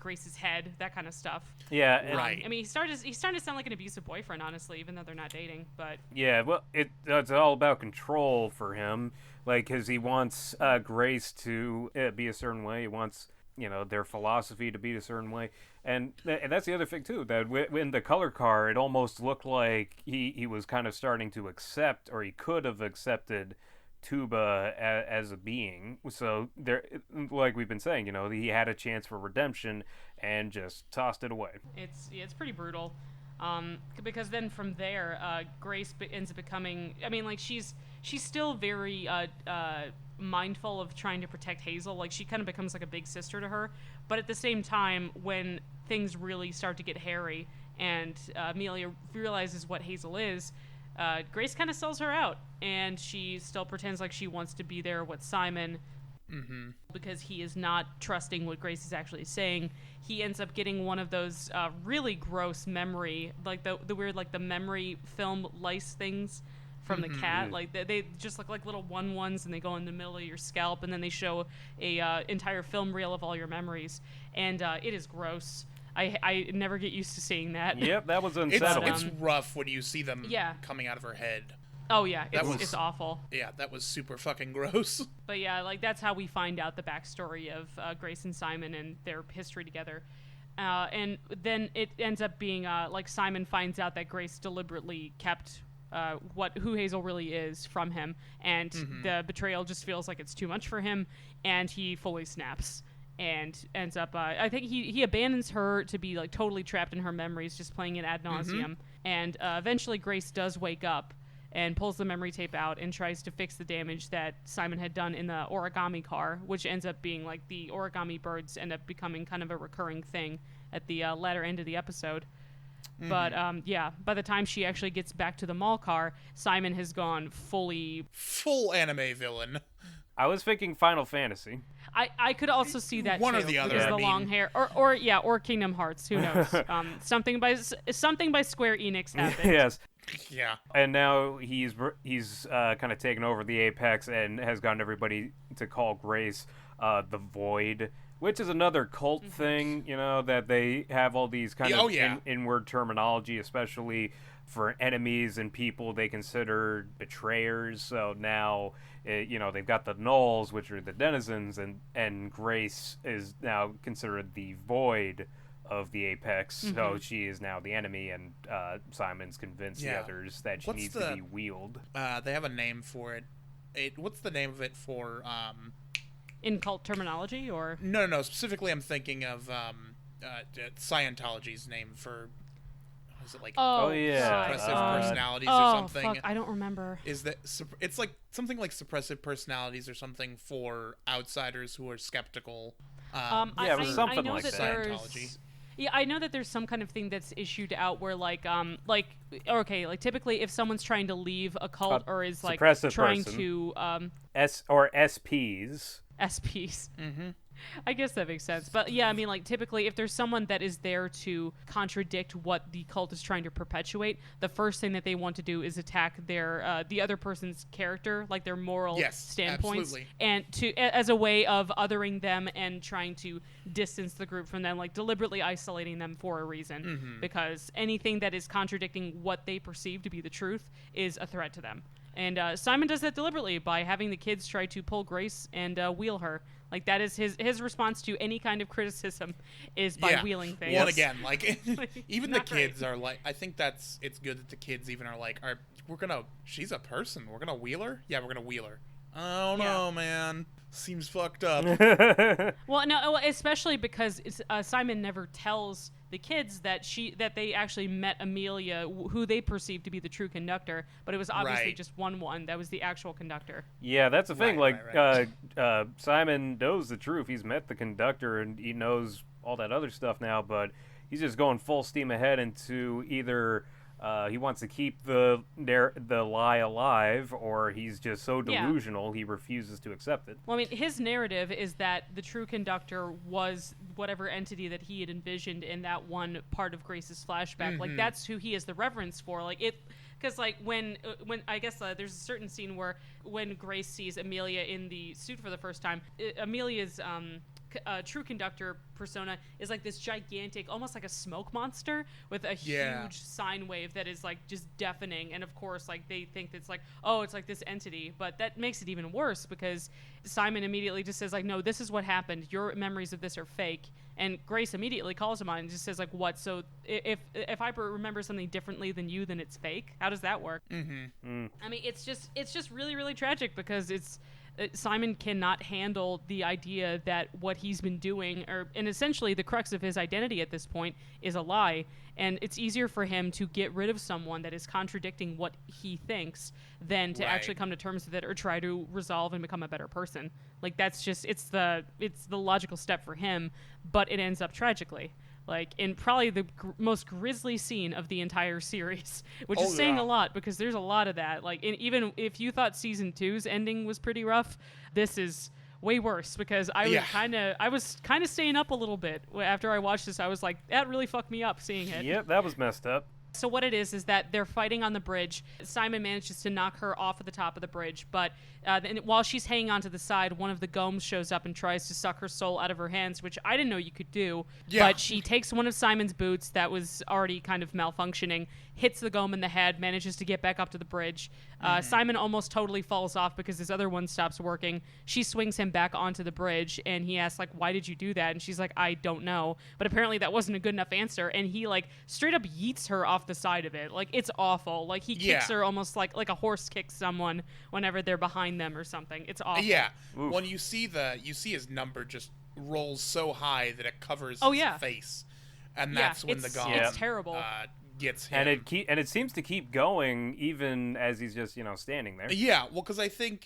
Grace's head, that kind of stuff. Yeah, right. I mean, he's starting to sound like an abusive boyfriend, honestly, even though they're not dating. But yeah, well, it's all about control for him. Like, because he wants Grace to be a certain way. He wants, their philosophy to be a certain way. And that's the other thing, too, that in the color car, it almost looked like he was kind of starting to accept, or he could have accepted Tuba as a being. So, there, like we've been saying, he had a chance for redemption and just tossed it away. It's pretty brutal. Because then from there, Grace ends up becoming, I mean, like, she's still very mindful of trying to protect Hazel. Like, she kind of becomes like a big sister to her. But at the same time, when things really start to get hairy and Amelia realizes what Hazel is, Grace kind of sells her out. And she still pretends like she wants to be there with Simon. Mm-hmm. Because he is not trusting what Grace is actually saying. He ends up getting one of those really gross memory, like the weird, like the memory film lice things from the cat. Like they just look like little ones, and they go in the middle of your scalp, and then they show a entire film reel of all your memories, and it is gross. I never get used to seeing that. Yep, that was unsettling. It's rough when you see them coming out of her head. Oh yeah, it's awful. Yeah, that was super fucking gross. But yeah, like that's how we find out the backstory of Grace and Simon and their history together. And then it ends up being like Simon finds out that Grace deliberately kept who Hazel really is from him, and the betrayal just feels like it's too much for him, and he fully snaps and ends up I think he abandons her to be like totally trapped in her memories, just playing it ad nauseum. And eventually Grace does wake up and pulls the memory tape out and tries to fix the damage that Simon had done in the origami car, which ends up being like the origami birds end up becoming kind of a recurring thing at the latter end of the episode. But by the time she actually gets back to the mall car, Simon has gone full anime villain. I was thinking Final Fantasy. I could also see that one too, or the other. Because the long hair, or Kingdom Hearts. Who knows? Something by Square Enix happened. Yes. Yeah. And now he's kind of taken over the Apex and has gotten everybody to call Grace the Void, which is another cult thing, that they have all these kind of inward terminology, especially for enemies and people they consider betrayers. So now, they've got the Gnolls, which are the denizens, and Grace is now considered the Void of the Apex, so she is now the enemy, and Simon's convinced the others that she needs to be wheeled. They have a name for it. What's the name of it for? In cult terminology, or no. Specifically, I'm thinking of Scientology's name for. Is it like suppressive personalities or something? Fuck, I don't remember. Is that it's like something like suppressive personalities or something for outsiders who are skeptical? Something I know like that. Scientology. Yeah, I know that there's some kind of thing that's issued out where typically if someone's trying to leave a cult or is like trying to SPs. I guess that makes sense. But yeah, I mean, like, typically, if there's someone that is there to contradict what the cult is trying to perpetuate, the first thing that they want to do is attack their the other person's character, like their moral standpoints, absolutely. and as a way of othering them and trying to distance the group from them, like deliberately isolating them for a reason, because anything that is contradicting what they perceive to be the truth is a threat to them. And Simon does that deliberately by having the kids try to pull Grace and wheel her. Like, that is his response to any kind of criticism is by wheeling things. Well, again, like, even the kids are like, I think it's good that the kids even are like, she's a person. We're going to wheel her? Yeah, we're going to wheel her. I don't know, man. Seems fucked up. Well, no, especially because Simon never tells the kids that they actually met Amelia, who they perceived to be the true conductor, but it was obviously just one that was the actual conductor. Yeah, that's the thing. Simon knows the truth. He's met the conductor, and he knows all that other stuff now, but he's just going full steam ahead into either he wants to keep the lie alive, or he's just so delusional he refuses to accept it. Well, I mean, his narrative is that the true conductor was whatever entity that he had envisioned in that one part of Grace's flashback. Like, that's who he has the reverence for. Like, it... Because, like, when I guess there's a certain scene where when Grace sees Amelia in the suit for the first time, Amelia's true conductor persona is like this gigantic, almost like a smoke monster with a huge sine wave that is, like, just deafening. And, of course, like, they think it's like, oh, it's like this entity. But that makes it even worse because Simon immediately just says, like, no, this is what happened. Your memories of this are fake. And Grace immediately calls him on and just says, like, what? So if I remember something differently than you, then it's fake? How does that work? I mean, it's just really, really tragic because Simon cannot handle the idea that what he's been doing, and essentially the crux of his identity at this point, is a lie. And it's easier for him to get rid of someone that is contradicting what he thinks than to actually come to terms with it or try to resolve and become a better person. Like, that's just, it's the logical step for him, but it ends up tragically. Like, in probably the most grisly scene of the entire series, which is saying a lot because there's a lot of that. Like, even if you thought season 2's ending was pretty rough, this is way worse because I was kind of staying up a little bit after I watched this. I was like, that really fucked me up seeing it. Yep, that was messed up. So what it is that they're fighting on the bridge. Simon manages to knock her off at the top of the bridge, but then while she's hanging onto the side, one of the Gomes shows up and tries to suck her soul out of her hands, which I didn't know you could do. Yeah. But she takes one of Simon's boots that was already kind of malfunctioning, hits the Gome in the head, manages to get back up to the bridge. Simon almost totally falls off because his other one stops working. She swings him back onto the bridge, and he asks, like, why did you do that? And she's like, I don't know. But apparently that wasn't a good enough answer, and he, like, straight up yeets her off the side of it. Like, it's awful. Like, he kicks her almost like a horse kicks someone whenever they're behind them or something. It's awful. Yeah. Oof. When you see his number just rolls so high that it covers his face. And that's when the Gome it's terrible. Gets him. And it seems to keep going even as he's just, standing there. Yeah, well, because I think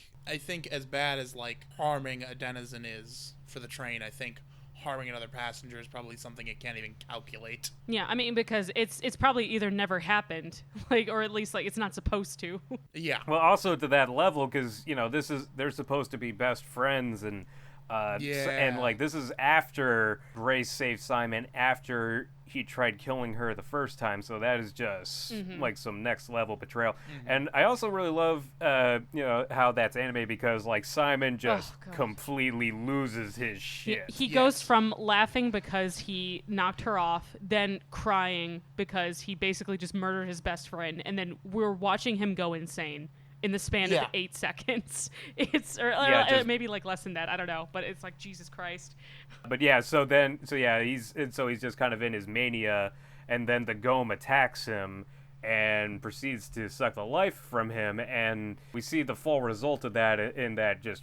as bad as, like, harming a denizen is for the train, I think harming another passenger is probably something it can't even calculate. Yeah, I mean, because it's probably either never happened, like, or at least, like, it's not supposed to. Yeah. Well, also to that level, because, they're supposed to be best friends, and and, like, this is after Grace saved Simon, after he tried killing her the first time, so that is just like some next level betrayal. And I also really love how that's animated because, like, Simon just completely loses his shit. He goes from laughing because he knocked her off, then crying because he basically just murdered his best friend, and then we're watching him go insane in the span of 8 seconds. It's maybe like less than that, I don't know, but it's like, Jesus Christ. But he's just kind of in his mania, and then the Gome attacks him and proceeds to suck the life from him, and we see the full result of that in that just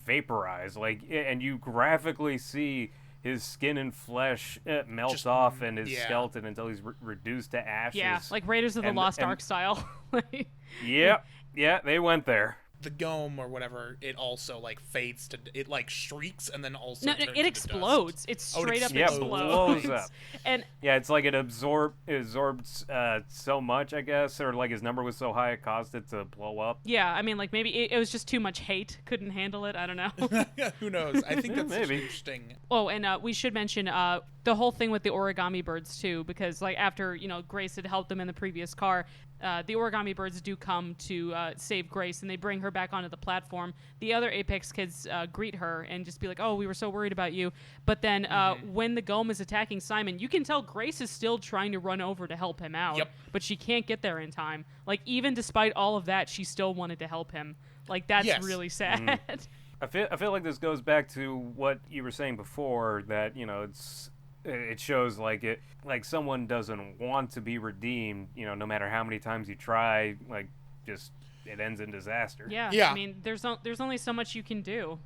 vaporize, like, and you graphically see his skin and flesh melt off and his skeleton until he's reduced to ashes. Yeah, like Raiders of the Lost Ark style. Yeah, they went there. The Gome or whatever, it also, like, fades to, it, like, shrieks and then also turns it explodes. Dust. It straight up explodes. explodes. Blows up. And it's like it absorbs so much, I guess, or like his number was so high it caused it to blow up. Yeah, I mean, like, maybe it was just too much hate, couldn't handle it, I don't know. Who knows? I think that's maybe interesting. Oh, and we should mention the whole thing with the origami birds too, because, like, after Grace had helped them in the previous car, the origami birds do come to save Grace, and they bring her back onto the platform. The other Apex kids greet her and just be like, oh, we were so worried about you. But then when the Gome is attacking Simon, you can tell Grace is still trying to run over to help him out, but she can't get there in time. Like, even despite all of that, she still wanted to help him. Like, that's really sad. I feel like this goes back to what you were saying before, that, it shows like someone doesn't want to be redeemed, no matter how many times you try, like, just it ends in disaster. Yeah. I mean, there's only so much you can do,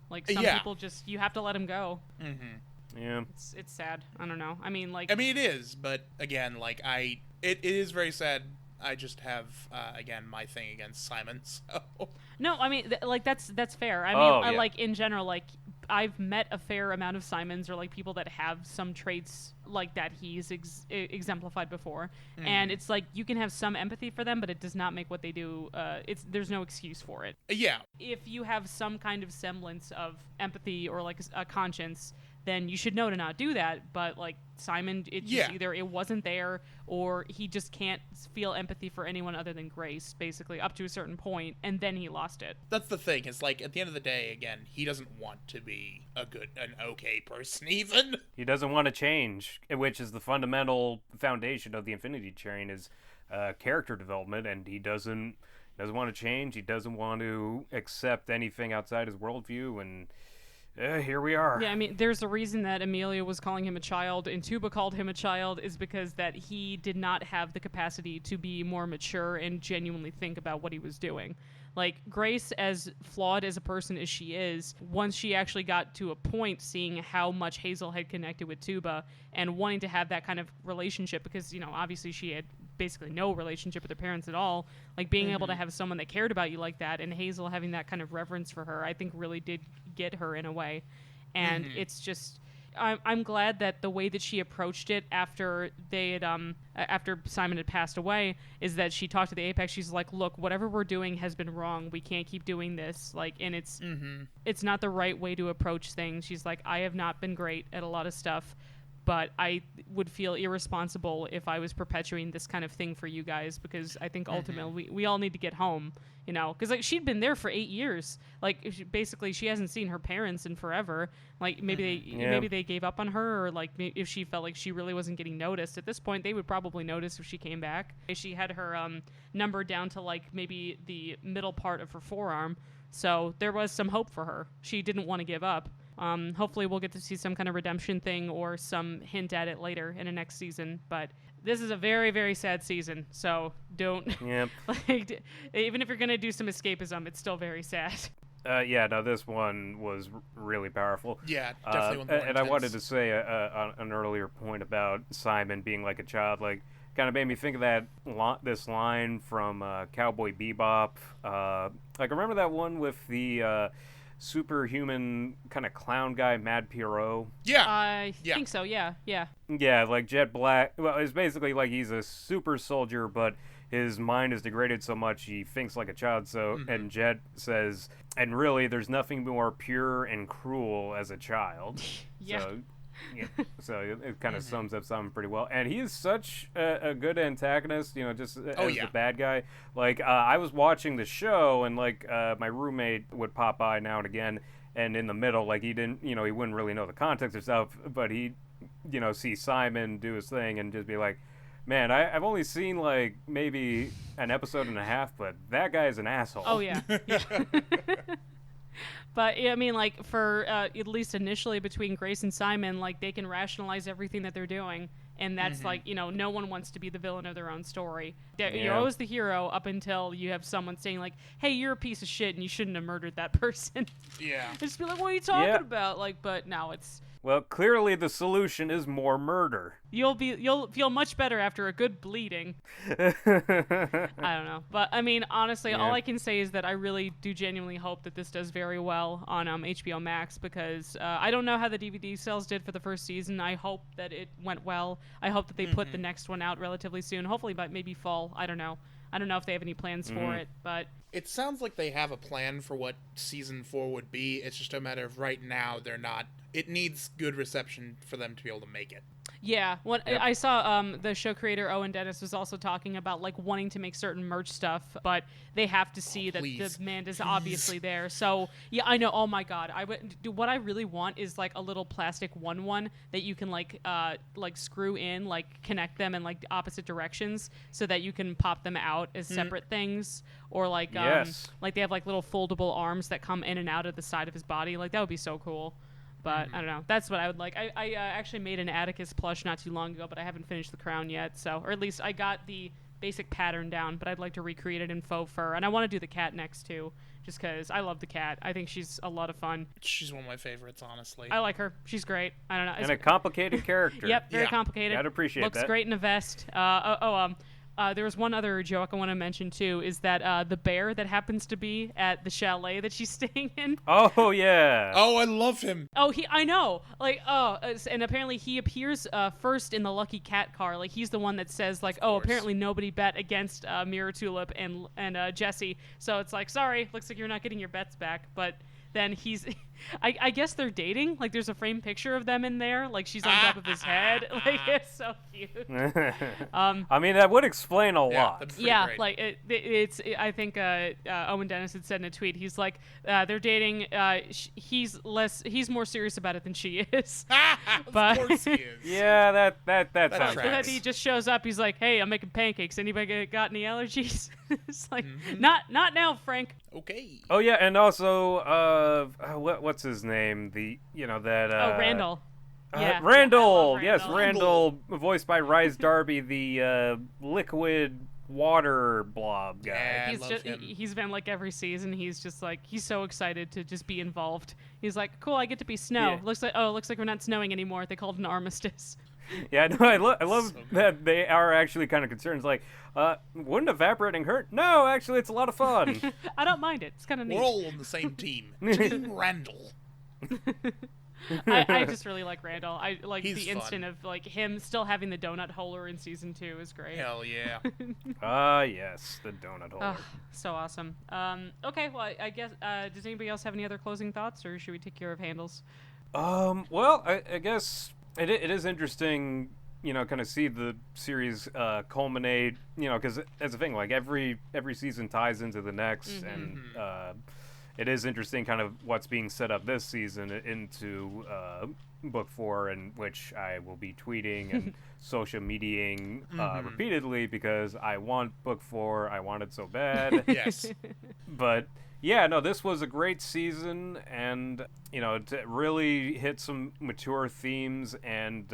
like, some people just, you have to let them go. Yeah, it's sad. I don't know. I mean, like, it is, but again, like, it is very sad. I just have again my thing against Simon. So no, I mean, like, that's fair. I mean, like, in general, like, I've met a fair amount of Simons, or like people that have some traits like that he's exemplified before, and it's like you can have some empathy for them, but it does not make what they do. There's no excuse for it. Yeah. If you have some kind of semblance of empathy or like a conscience, then you should know to not do that. But like Simon, either it wasn't there, or he just can't feel empathy for anyone other than Grace, basically up to a certain point, and then he lost it. That's the thing. Is like at the end of the day, again, he doesn't want to be an okay person. Even he doesn't want to change, which is the fundamental foundation of the Infinity Chain, is character development, and he doesn't want to change. He doesn't want to accept anything outside his worldview, and here we are. Yeah, I mean, there's a reason that Amelia was calling him a child and Tuba called him a child, is because that he did not have the capacity to be more mature and genuinely think about what he was doing. Like, Grace, as flawed as a person as she is, once she actually got to a point seeing how much Hazel had connected with Tuba and wanting to have that kind of relationship, because, you know, obviously she had basically no relationship with her parents at all, like being able to have someone that cared about you like that, and Hazel having that kind of reverence for her, I think really did get her in a way. And it's just, I'm glad that the way that she approached it after they had after Simon had passed away is that she talked to the Apex. She's like, look, whatever we're doing has been wrong. We can't keep doing this. Like, and it's not the right way to approach things. She's like, I have not been great at a lot of stuff, but I would feel irresponsible if I was perpetuating this kind of thing for you guys, because I think ultimately we all need to get home, you know, because like she'd been there for 8 years. Like basically she hasn't seen her parents in forever. Like maybe they gave up on her, or like if she felt like she really wasn't getting noticed. At this point, they would probably notice if she came back. She had her number down to like maybe the middle part of her forearm. So there was some hope for her. She didn't want to give up. Hopefully we'll get to see some kind of redemption thing or some hint at it later in the next season. But this is a very, very sad season. So don't, like, even if you're going to do some escapism, it's still very sad. This one was really powerful. Yeah, definitely. And I wanted to say an earlier point about Simon being like a child, like, kind of made me think of that this line from Cowboy Bebop. Like, remember that one with the superhuman kind of clown guy, Mad Pierrot? Yeah. I think so, yeah. Yeah, like Jet Black. Well, it's basically like he's a super soldier, but his mind is degraded so much he thinks like a child. So, and Jet says, and really, there's nothing more pure and cruel as a child. So it kind of sums up something pretty well. And he is such a good antagonist, you know, just as the bad guy. Like, I was watching the show, and, like, my roommate would pop by now and again, and in the middle, like, he didn't, you know, he wouldn't really know the context or stuff, but he'd, you know, see Simon do his thing and just be like, man, I've only seen, like, maybe an episode and a half, but that guy is an asshole. Oh, yeah. But, I mean, like, for at least initially between Grace and Simon, like, they can rationalize everything that they're doing. And that's, like, you know, no one wants to be the villain of their own story. You're always the hero up until you have someone saying, like, hey, you're a piece of shit and you shouldn't have murdered that person. Yeah. Just be like, what are you talking about? Like, but no, it's... Well, clearly the solution is more murder. You'll feel much better after a good bleeding. I don't know. But, I mean, honestly, all I can say is that I really do genuinely hope that this does very well on HBO MAX, because I don't know how the DVD sales did for the first season. I hope that it went well. I hope that they put the next one out relatively soon, hopefully by maybe fall. I don't know. I don't know if they have any plans for it, but... It sounds like they have a plan for what season 4 would be. It's just a matter of right now they're not... It needs good reception for them to be able to make it. Yeah, I saw the show creator Owen Dennis was also talking about like wanting to make certain merch stuff, but they have to see that the demand is obviously there. So yeah, I know. Oh my God, what I really want is like a little plastic one that you can like screw in, like connect them in like opposite directions, so that you can pop them out as separate things, or like like they have like little foldable arms that come in and out of the side of his body. Like that would be so cool. But I don't know. That's what I would like. I actually made an Atticus plush not too long ago, but I haven't finished the crown yet. So, or at least I got the basic pattern down, but I'd like to recreate it in faux fur. And I want to do the cat next too, just because I love the cat. I think she's a lot of fun. She's one of my favorites, honestly. I like her. She's great. I don't know. And a complicated character. Yep, very complicated. I'd appreciate Looks that. great in a vest. there was one other joke I want to mention too, is that the bear that happens to be at the chalet that she's staying in. Oh yeah. Oh, I love him. Oh, I know. Like, and apparently he appears first in the Lucky Cat car. Like, he's the one that says, like, oh, apparently nobody bet against Mirror Tulip and Jesse. So it's like, sorry, looks like you're not getting your bets back. But then he's, I guess they're dating. Like, there's a framed picture of them in there. Like, she's on top of his head. Like, it's so cute. I mean, that would explain a lot. Yeah, great. like I think Owen Dennis had said in a tweet, he's like, they're dating. He's more serious about it than she is. Of course he is. Yeah, that sounds tracks. But then right. he just shows up. He's like, "Hey, I'm making pancakes. Anybody got any allergies?" It's like, not now, Frank. Okay. Oh yeah, and also, what's his name? Randall. Yeah, Randall. I Yes, love Randall, voiced by Rhys Darby, the liquid water blob guy. Yeah. I love him. He's been like every season. He's just like, he's so excited to just be involved. He's like, cool, I get to be snow. Yeah. Looks like we're not snowing anymore. They called an armistice. Yeah, no, I love So good. that they are actually kind of concerned. It's like, wouldn't evaporating hurt? No, actually, it's a lot of fun. I don't mind it. It's kind of neat. We're all on the same team. Team Randall. I just really like Randall. I like He's the instant fun. of like him still having the donut holder in season 2 is great. Hell yeah. Yes, the donut holder. So awesome. Okay, well, I guess, does anybody else have any other closing thoughts, or should we take care of handles? Well, I guess it is interesting, kind of see the series culminate, because that's the thing, like every season ties into the next, and it is interesting kind of what's being set up this season into book 4, in which I will be tweeting and social mediating repeatedly because I want book 4. I want it so bad. Yes. But yeah, no, this was a great season, and it really hit some mature themes and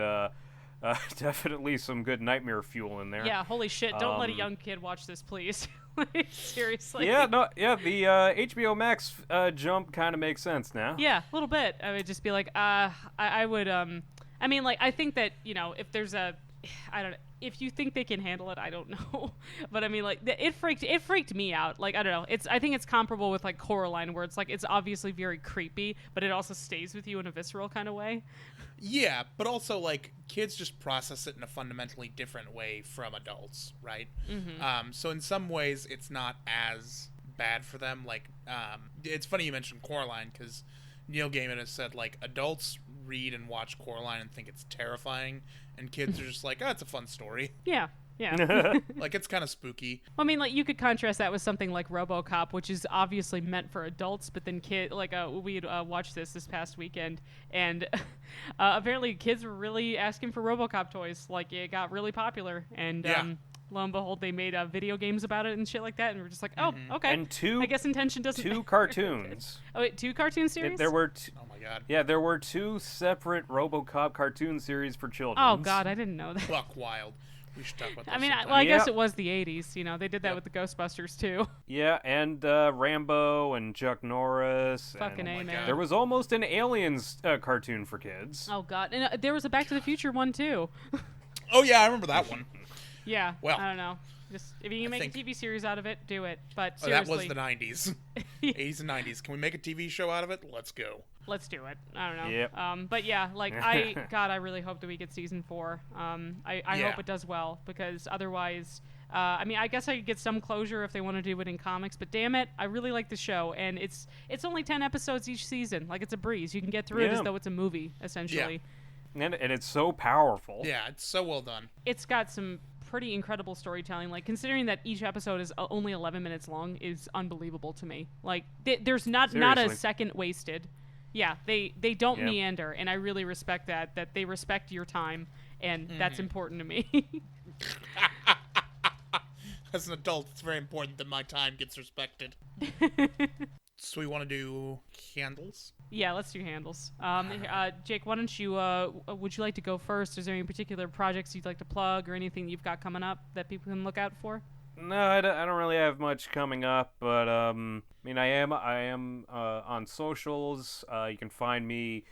definitely some good nightmare fuel in there. Yeah, holy shit! Don't let a young kid watch this, please. Like, seriously. Yeah, no, yeah. The HBO Max jump kind of makes sense now. Yeah, a little bit. I would just be like, I would. I mean, like, I think that if there's a, I don't know. If you think they can handle it, I don't know. But I mean, like, it freaked me out. Like, I don't know. I think it's comparable with like Coraline, where it's like it's obviously very creepy, but it also stays with you in a visceral kind of way. Yeah, but also, like, kids just process it in a fundamentally different way from adults, right? So in some ways, it's not as bad for them. Like, it's funny you mentioned Coraline, because Neil Gaiman has said, like, adults read and watch Coraline and think it's terrifying, and kids are just like, oh, it's a fun story. Yeah. Yeah. Like, it's kind of spooky. Well, I mean, like, you could contrast that with something like RoboCop, which is obviously meant for adults, but then we watched this past weekend, and apparently kids were really asking for RoboCop toys. Like, it got really popular, and lo and behold, they made video games about it and shit like that, and we're just like, oh, okay. And I guess intention doesn't. 2 cartoons. Oh wait, 2 cartoon series? There were. Oh my god. Yeah, there were 2 separate RoboCop cartoon series for children. Oh god, I didn't know that. Buck wild. We should talk about that. I mean, sometime. I guess Yeah. it was the 80s. They did that with the Ghostbusters too. Yeah, and Rambo and Chuck Norris. Fucking and A, man. God. There was almost an Aliens cartoon for kids. Oh god, and there was a Back to the Future one too. Oh yeah, I remember that one. Yeah. Well, I don't know. Just if you can make think- a TV series out of it, do it. But Oh, that seriously, was the 90s. 80s and 90s. Can we make a TV show out of it? Let's go. let's do it. I don't know. Yep. But yeah, like I really hope that we get season 4. I Yeah. hope it does well, because otherwise, I mean, I guess I could get some closure if they want to do it in comics. But damn it, I really like the show, and it's only 10 episodes each season. Like, it's a breeze. You can get through it as Yeah. though it's a movie, essentially. And it's so powerful. Yeah, it's so well done. It's got some pretty incredible storytelling. Like, considering that each episode is only 11 minutes long is unbelievable to me. Like, there's not a Seriously. second wasted. Yeah, they don't Yep. meander, and I really respect that they respect your time, and that's important to me. As an adult, it's very important that my time gets respected. So we want to do candles? Yeah, let's do handles. Jake, why don't you, would you like to go first? Is there any particular projects you'd like to plug or anything you've got coming up that people can look out for? No, I don't really have much coming up, but I mean, I am on socials. You can find me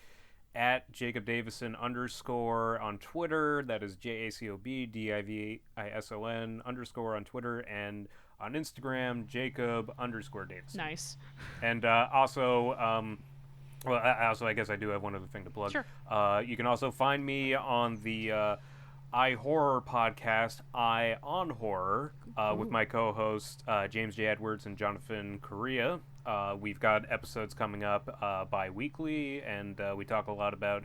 at Jacob Davison _ on Twitter. That is JACOBDIVISON _ on Twitter, and on Instagram, Jacob _Davison. Nice. And also, I guess I do have one other thing to plug. Sure. You can also find me on the iHorror podcast, Eye on Horror, with my co-hosts James J. Edwards and Jonathan Correa. We've got episodes coming up bi-weekly, and we talk a lot about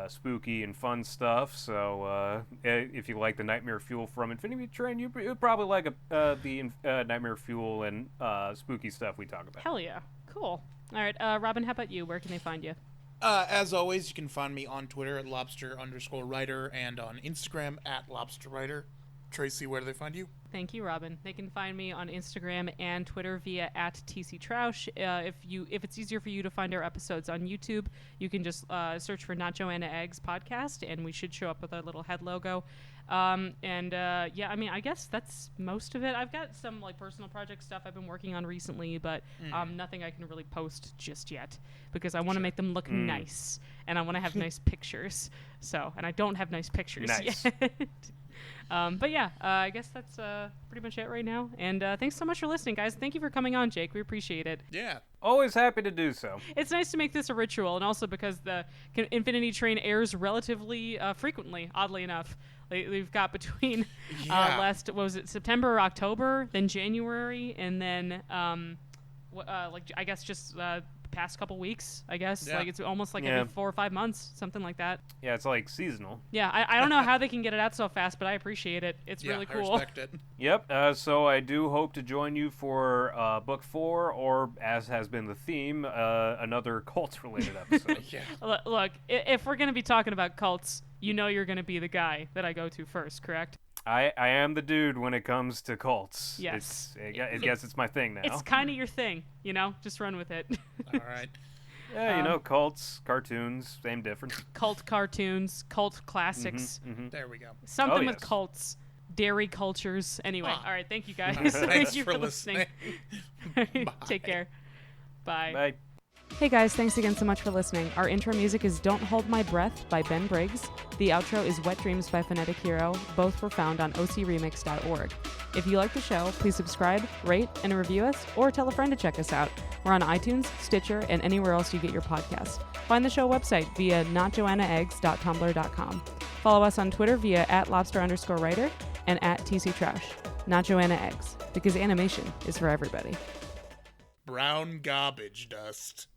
spooky and fun stuff. So if you like the Nightmare Fuel from Infinity Train, you'd probably like the Nightmare Fuel and spooky stuff we talk about. Hell yeah. Cool. All right, Robin, how about you? Where can they find you? As always, you can find me on Twitter at lobster_writer and on Instagram at lobsterwriter. Tracy, where do they find you? Thank you, Robin. They can find me on Instagram and Twitter via @TCTroush. If it's easier for you to find our episodes on YouTube, you can just search for Not Joanna Eggs Podcast, and we should show up with our little head logo. I guess that's most of it. I've got some personal project stuff I've been working on recently, but nothing I can really post just yet because I want to make them look nice, and I want to have nice pictures. And I don't have nice pictures yet. I guess that's pretty much it right now. And thanks so much for listening, guys. Thank you for coming on, Jake. We appreciate it. Yeah. Always happy to do so. It's nice to make this a ritual, and also because the Infinity Train airs relatively frequently, oddly enough. We've got between September or October, then January, and then I guess just past couple weeks, I guess. Yeah. It's almost every 4 or 5 months, something like that. Yeah, it's seasonal. Yeah, I don't know how they can get it out so fast, but I appreciate it. It's really cool. I respect it. Yep, so I do hope to join you for book 4, or as has been the theme, another cult-related episode. Yeah. Look, if we're going to be talking about cults, you know you're going to be the guy that I go to first, correct? I am the dude when it comes to cults. Yes. I guess it's my thing now. It's kind of your thing, just run with it. All right. Yeah, cults, cartoons, same difference. Cult cartoons, cult classics. There we go. Something with cults, dairy cultures. Anyway, all right, thank you guys. Thanks you for listening. Take care. Bye. Bye. Hey guys, thanks again so much for listening. Our intro music is Don't Hold My Breath by Ben Briggs. The outro is Wet Dreams by Phonetic Hero. Both were found on ocremix.org. If you like the show, please subscribe, rate, and review us, or tell a friend to check us out. We're on iTunes, Stitcher, and anywhere else you get your podcasts. Find the show website via notjoannaeggs.tumblr.com. Follow us on Twitter via @lobster_writer and @TCTroush. Not Joanna Eggs, because animation is for everybody. Brown garbage dust.